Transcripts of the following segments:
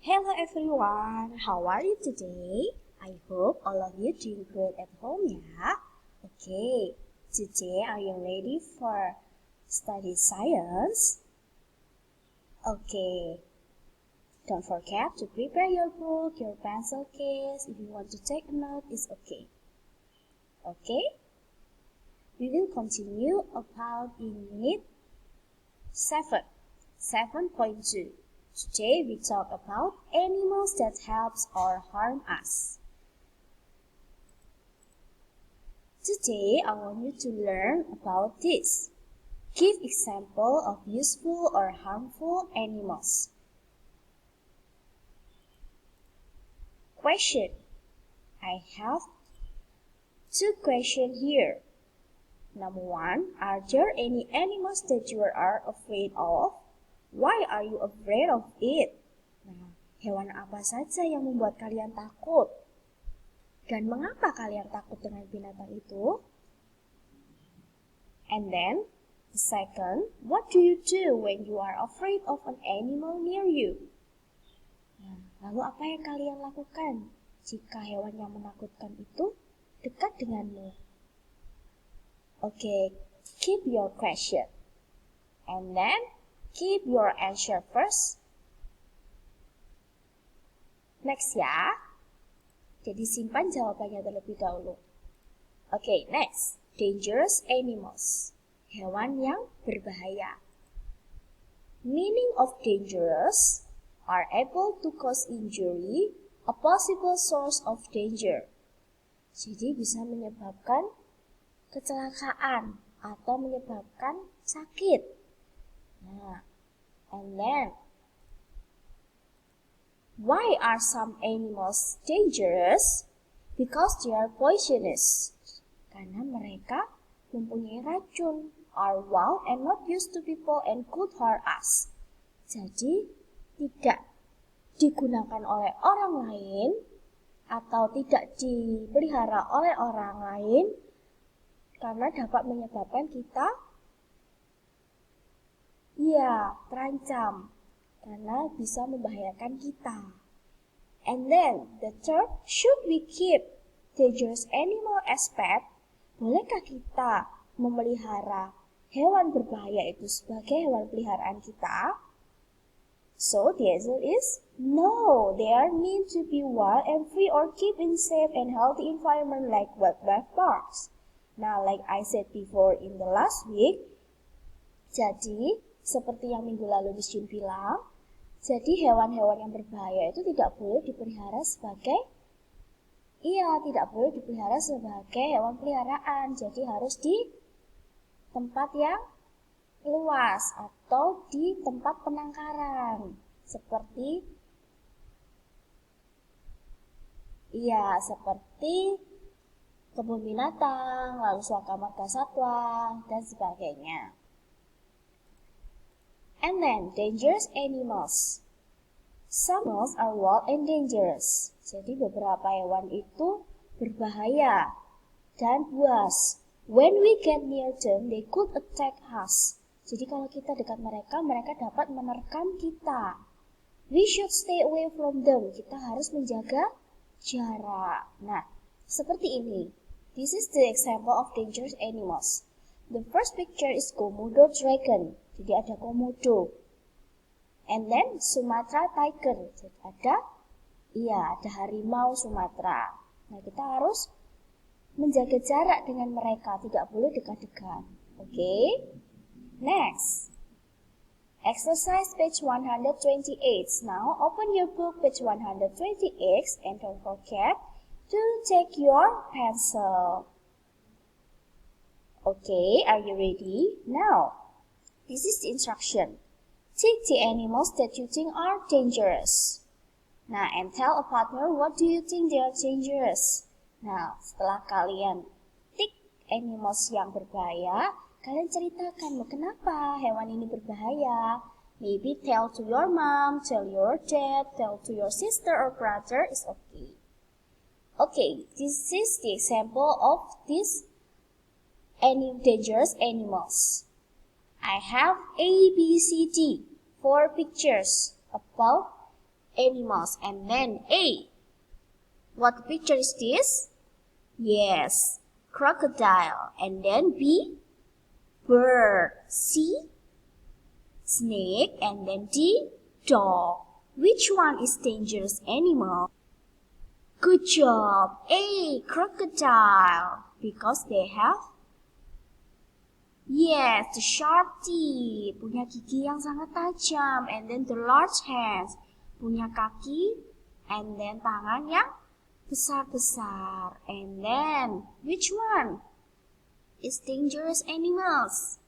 Hello everyone, how are you today? I hope all of you doing great at home ya. Okay, today are you ready for study science? Okay, don't forget to prepare your book, your pencil case. If you want to take a note, it's okay. Okay, we will continue about in unit 7.2. Today we talk about animals that helps or harm us. Today I want you to learn about this. Give example of useful or harmful animals. Question. I have two questions here. Number 1, are there any animals that you are afraid of? Why are you afraid of it? Nah, hewan apa saja yang membuat kalian takut? Dan mengapa kalian takut dengan binatang itu? And then, the second, what do you do when you are afraid of an animal near you? Nah, lalu apa yang kalian lakukan jika hewan yang menakutkan itu dekat denganmu? Okay, keep your question. And then, keep your answer first. Next ya. Jadi simpan jawabannya terlebih dahulu. Okay, next. Dangerous animals. Hewan yang berbahaya. Meaning of dangerous are able to cause injury, a possible source of danger. Jadi bisa menyebabkan kecelakaan atau menyebabkan sakit. Nah, and then why are some animals dangerous? Because they are poisonous. Karena mereka mempunyai racun, are wild and not used to people and could harm us. Jadi tidak digunakan oleh orang lain atau tidak dipelihara oleh orang lain karena dapat menyebabkan kita terancam karena bisa membahayakan kita. And then the third, should we keep dangerous animal as pet? Bolehkah kita memelihara hewan berbahaya itu sebagai hewan peliharaan kita? So the answer is no. They are meant to be wild and free or keep in safe and healthy environment like wildlife parks. Now, like I said before in the last week, jadi seperti yang minggu lalu Miss Jun bilang, jadi hewan-hewan yang berbahaya itu tidak boleh dipelihara sebagai hewan peliharaan. Jadi harus di tempat yang luas atau di tempat penangkaran. Seperti kebun binatang, lalu suaka marga satwa, dan sebagainya. And then, dangerous animals. Some animals are wild and dangerous. Jadi beberapa hewan itu berbahaya dan buas. When we get near them, they could attack us. Jadi kalau kita dekat mereka, mereka dapat menerkam kita. We should stay away from them. Kita harus menjaga jarak. Nah, seperti ini. This is the example of dangerous animals. The first picture is Komodo dragon. Jadi ada komodo. And then Sumatra tiger. Jadi ada harimau Sumatera. Nah, kita harus menjaga jarak dengan mereka, tidak boleh dekat-dekat. Okay? Next. Exercise page 128. Now, open your book page 128 and don't forget to take your pencil. Okay, are you ready? Now, this is the instruction. Take the animals that you think are dangerous. Nah, and tell a partner what do you think they are dangerous. Nah, setelah kalian tick animals yang berbahaya, kalian ceritakan kenapa hewan ini berbahaya. Maybe tell to your mom, tell your dad, tell to your sister or brother, is okay. Okay, this is the example of these dangerous animals. I have A, B, C, D, 4 pictures about animals. And then A. What picture is this? Yes, crocodile. And then B. Bird. C. Snake. And then D. Dog. Which one is dangerous animal? Good job. A. Crocodile. Because they have, yes, the sharp teeth. Punya gigi yang sangat tajam. And then the large hands. Punya kaki. And then tangan yang besar-besar. And then, which one is dangerous animals?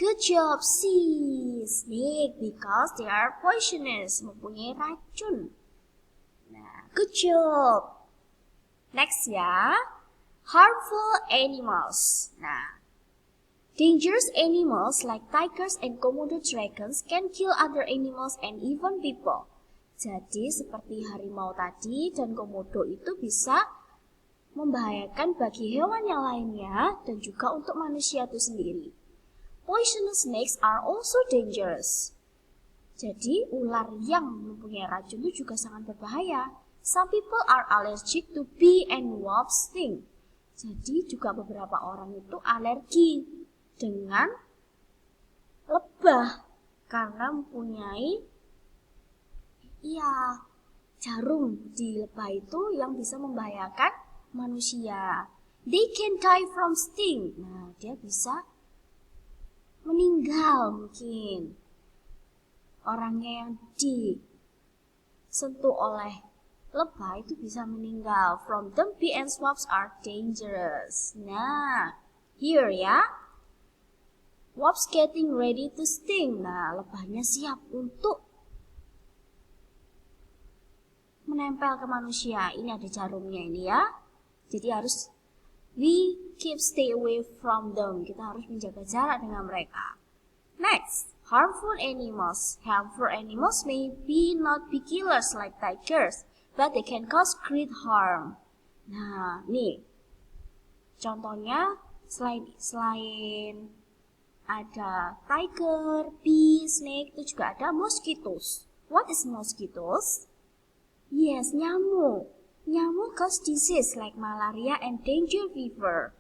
Good job, C. Snake, because they are poisonous. Mempunyai racun. Nah, good job. Next ya. Harmful animals. Nah, dangerous animals like tigers and Komodo dragons can kill other animals and even people. Jadi seperti harimau tadi dan komodo itu bisa membahayakan bagi hewan yang lainnya dan juga untuk manusia itu sendiri. Poisonous snakes are also dangerous. Jadi ular yang mempunyai racun itu juga sangat berbahaya. Some people are allergic to bee and wasp sting. Jadi juga beberapa orang itu alergi dengan lebah karena mempunyai jarum di lebah itu yang bisa membahayakan manusia. They can die from sting. Nah, dia bisa meninggal mungkin. Orangnya yang disentuh oleh lebah itu bisa meninggal. From them, bee and wasps are dangerous. Nah, here ya. Wasps getting ready to sting. Nah, lebahnya siap untuk menempel ke manusia. Ini ada jarumnya ini ya. Jadi harus we keep stay away from them. Kita harus menjaga jarak dengan mereka. Next, harmful animals. Harmful animals may be not be killers like tigers, but they can cause great harm. Nah, nih. Contohnya selain ada tiger, bee, snake, itu juga ada mosquitoes. What is mosquitoes? Yes, nyamuk. Nyamuk cause disease like malaria and dengue fever.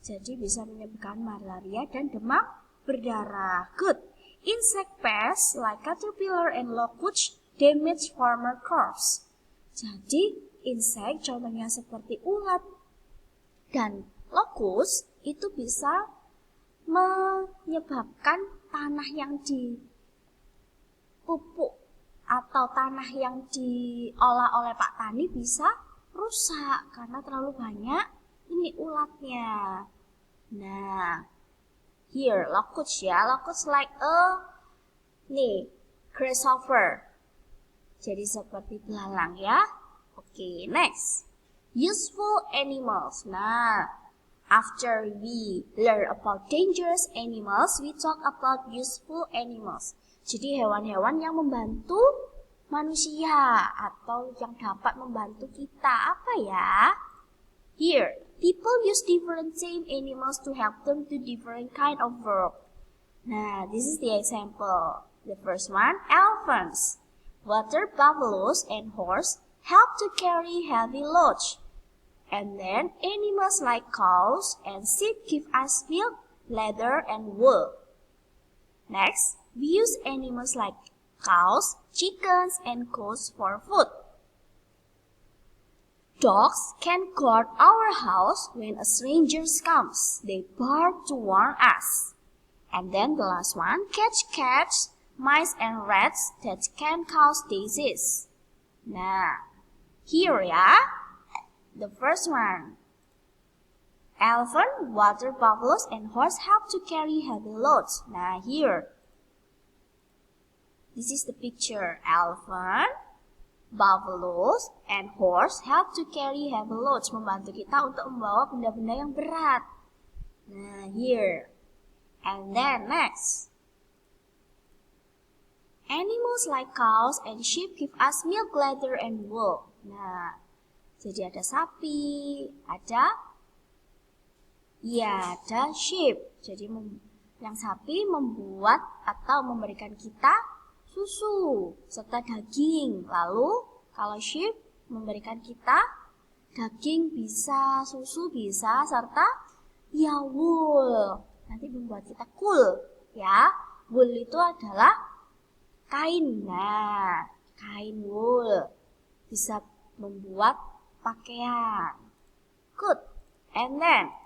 Jadi bisa menyebabkan malaria dan demam berdarah. Good. Insect pests like caterpillar and locust damage farmer crops. Jadi insect contohnya seperti ulat dan locust itu bisa menyebabkan tanah yang dipupuk atau tanah yang diolah oleh Pak Tani bisa rusak karena terlalu banyak ini ulatnya. Nah, here locust ya, locust like grasshopper. Jadi seperti belalang ya. Oke, next. Useful animals. Nah, after we learn about dangerous animals, we talk about useful animals. Jadi hewan-hewan yang membantu manusia atau yang dapat membantu kita. Apa ya? Here, people use different tame animals to help them do different kind of work. Nah, this is the example. The first one, elephants. Water buffaloes and horse help to carry heavy loads. And then animals like cows and sheep give us milk, leather, and wool. Next, we use animals like cows, chickens, and goats for food. Dogs can guard our house when a stranger comes. They bark to warn us. And then the last one, cats, mice, and rats that can cause disease. Nah, here ya. The first one. Elephant, water buffaloes, and horse help to carry heavy loads. Nah, here. This is the picture. Elephant, buffaloes, and horse help to carry heavy loads. Membantu kita untuk membawa benda-benda yang berat. Nah, here. And then next. Animals like cows and sheep give us milk, leather, and wool. Nah, jadi ada sapi, ada sheep. Jadi yang sapi membuat atau memberikan kita susu serta daging. Lalu kalau sheep memberikan kita daging bisa, susu bisa, serta ya wool. Nanti membuat kita cool ya. Wool itu adalah kain. Nah, kain wool bisa membuat pakaian. Good. And then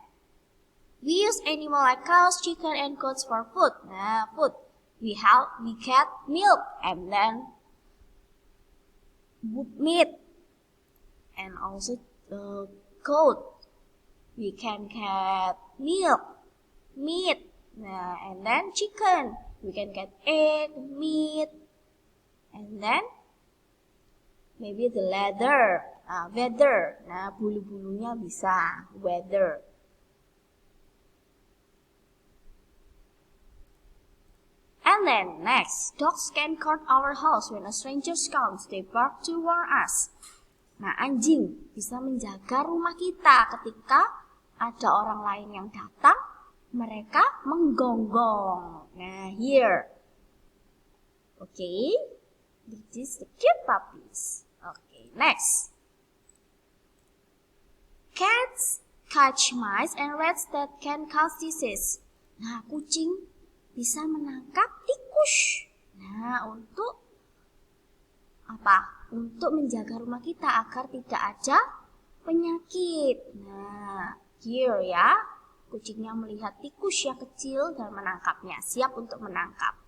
we use animal like cows, chicken, and goats for food. Nah, food. We get milk and then meat and also goat. We can get milk, meat, nah, and then chicken. We can get egg, meat, and then maybe the leather, feather. Nah, bulu-bulunya bisa, feather. And then next, dogs can guard our house when a stranger comes. They bark to warn us. Nah, anjing bisa menjaga rumah kita ketika ada orang lain yang datang. Mereka menggonggong. Nah, here. Okay, this is the cute puppies. Okay, next. Cats catch mice and rats that can cause disease. Nah, kucing bisa menangkap tikus. Nah, untuk apa? Untuk menjaga rumah kita agar tidak ada penyakit. Nah, here ya. Kucingnya melihat tikus yang kecil dan menangkapnya. Siap untuk menangkap.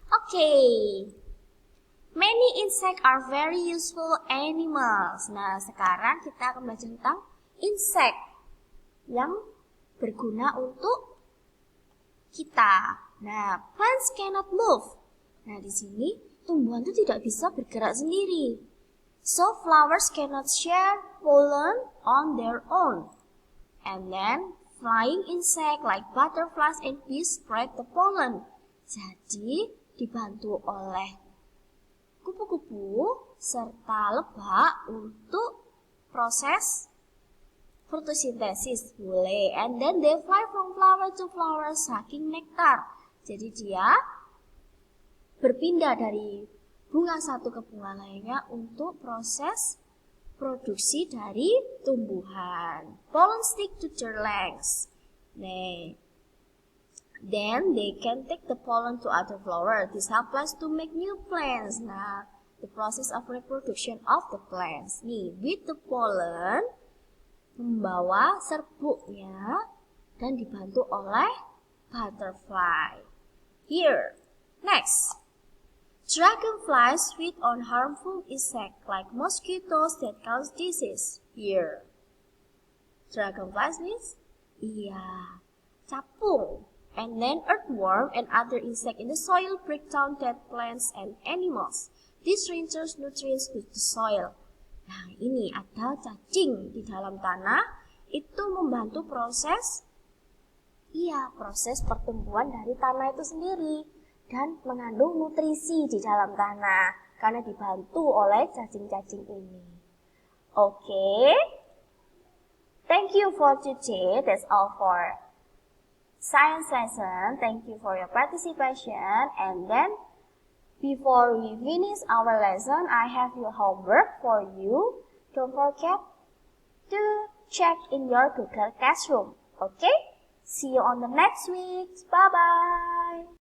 Okay. Many insects are very useful animals. Nah, sekarang kita akan belajar tentang insect yang berguna untuk kita. Nah, plants cannot move. Nah, di sini tumbuhan itu tidak bisa bergerak sendiri. So, flowers cannot share pollen on their own. And then, flying insect like butterflies and bees spread the pollen. Jadi, dibantu oleh kupu-kupu serta lebah untuk proses fotosintesis boleh. And then they fly from flower to flower sucking nectar. Jadi dia berpindah dari bunga satu ke bunga lainnya untuk proses produksi dari tumbuhan. Pollen stick to their legs. Nah, then they can take the pollen to other flower. This helps plants to make new plants. Nah, the process of reproduction of the plants. Nih, with the pollen membawa serbuknya dan dibantu oleh butterfly. Here, next. Dragonflies feed on harmful insects like mosquitoes that cause disease. Here. Dragonflies means? Iya, capung. And then earthworm and other insects in the soil break down dead plants and animals. This reintroduces nutrients to the soil. Nah, ini ada cacing di dalam tanah. Itu membantu proses pertumbuhan dari tanah itu sendiri. Dan mengandung nutrisi di dalam tanah. Karena dibantu oleh cacing-cacing ini. Okay. Thank you for today. That's all for science lesson. Thank you for your participation. And then, before we finish our lesson, I have your homework for you. Don't forget to check in your Google Classroom. Okay? See you on the next week. Bye-bye.